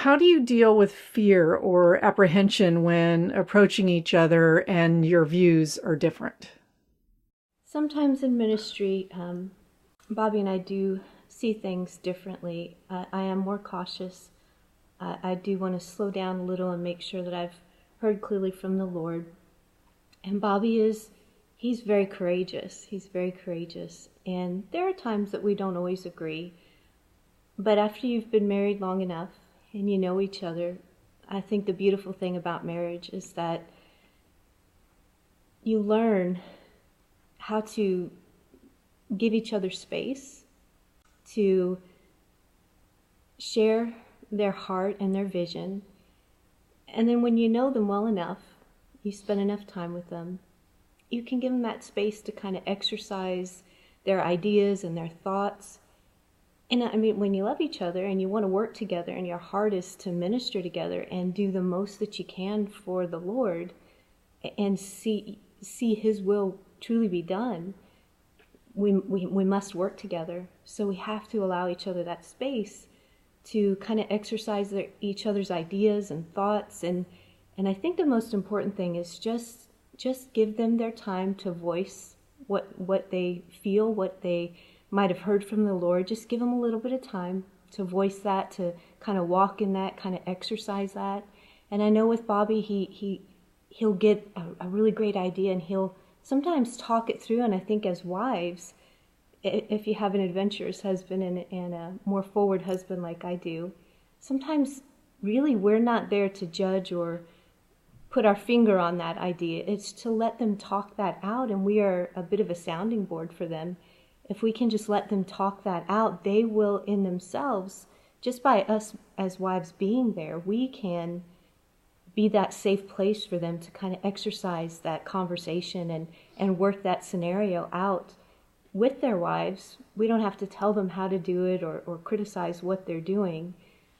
how do you deal with fear or apprehension when approaching each other and your views are different? Sometimes in ministry, Bobby and I do see things differently. I am more cautious. I do want to slow down a little and make sure that I've heard clearly from the Lord. And Bobby he's very courageous. He's very courageous. And there are times that we don't always agree. But after you've been married long enough and you know each other, I think the beautiful thing about marriage is that you learn how to give each other space to share their heart and their vision. And then when you know them well enough, you spend enough time with them, you can give them that space to kind of exercise their ideas and their thoughts. And I mean, when you love each other and you want to work together and your heart is to minister together and do the most that you can for the Lord and see His will truly be done, we must work together. So we have to allow each other that space to kind of exercise each other's ideas and thoughts. And I think the most important thing is just give them their time to voice what they feel, what they might have heard from the Lord. Just give them a little bit of time to voice that, to kind of walk in that, kind of exercise that. And I know with Bobby, he'll get a really great idea and he'll sometimes talk it through. And I think as wives, if you have an adventurous husband and a more forward husband like I do, sometimes really we're not there to judge or put our finger on that idea. It's to let them talk that out, and we are a bit of a sounding board for them. If we can just let them talk that out, they will in themselves, just by us as wives being there, we can be that safe place for them to kind of exercise that conversation and work that scenario out with their wives. We don't have to tell them how to do it or criticize what they're doing.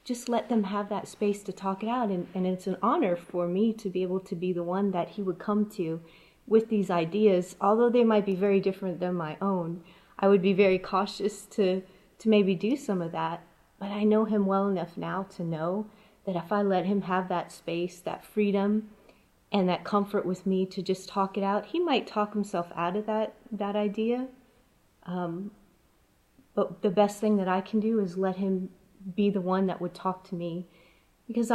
Just let them have that space to talk it out. And it's an honor for me to be able to be the one that he would come to with these ideas. Although they might be very different than my own, I would be very cautious to maybe do some of that. But I know him well enough now to know that if I let him have that space, that freedom, and that comfort with me to just talk it out, he might talk himself out of that idea. But the best thing that I can do is let him be the one that would talk to me, because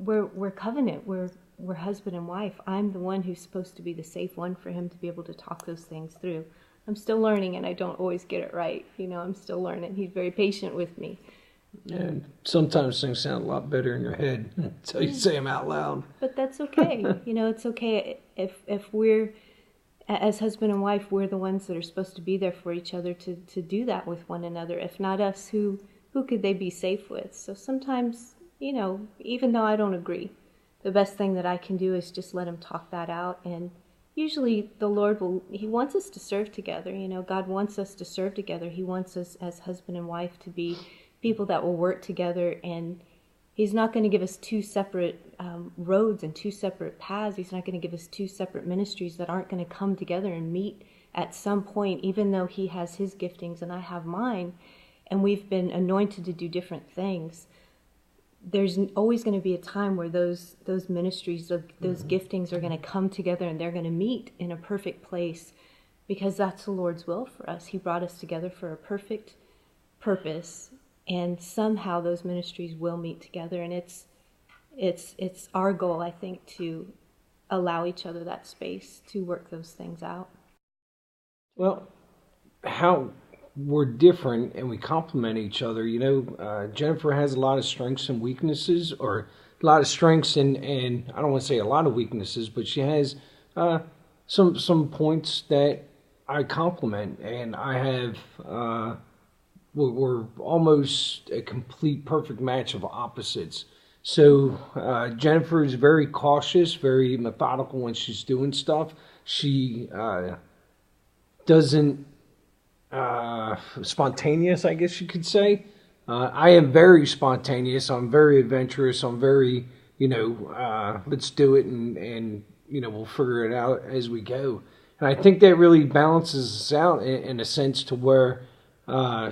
we're covenant, we're husband and wife. I'm the one who's supposed to be the safe one for him to be able to talk those things through. I'm still learning, and I don't always get it right. I'm still learning. He's very patient with me. And sometimes things sound a lot better in your head until you say them out loud. But that's okay. It's okay if we're, as husband and wife, we're the ones that are supposed to be there for each other to do that with one another. If not us, who could they be safe with? So sometimes, even though I don't agree, the best thing that I can do is just let him talk that out. And usually the Lord He wants us to serve together. God wants us to serve together. He wants us as husband and wife to be people that will work together, and He's not going to give us two separate roads and two separate paths. He's not going to give us two separate ministries that aren't going to come together and meet at some point, even though He has His giftings and I have mine, and we've been anointed to do different things. There's always going to be a time where those ministries, those giftings are going to come together and they're going to meet in a perfect place, because that's the Lord's will for us. He brought us together for a perfect purpose. And somehow those ministries will meet together, and it's our goal, I think, to allow each other that space to work those things out. Well, how we're different and we complement each other. Jennifer has a lot of strengths and weaknesses, or a lot of strengths and I don't want to say a lot of weaknesses, but she has some points that I complement, and I have. We're almost a complete perfect match of opposites. So Jennifer is very cautious, very methodical when she's doing stuff. She doesn't spontaneous, I guess you could say. I am very spontaneous. I'm very adventurous. I'm very, let's do it and we'll figure it out as we go. And I think that really balances us out in a sense to where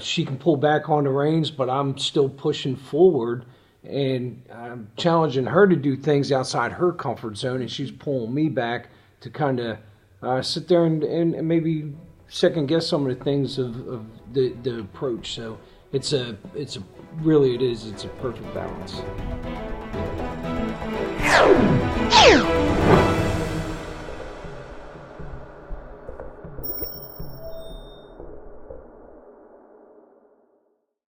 she can pull back on the reins, but I'm still pushing forward. and I'm challenging her to do things outside her comfort zone, and she's pulling me back to kind of sit there and maybe second guess some of the things of the approach. So it's a perfect balance.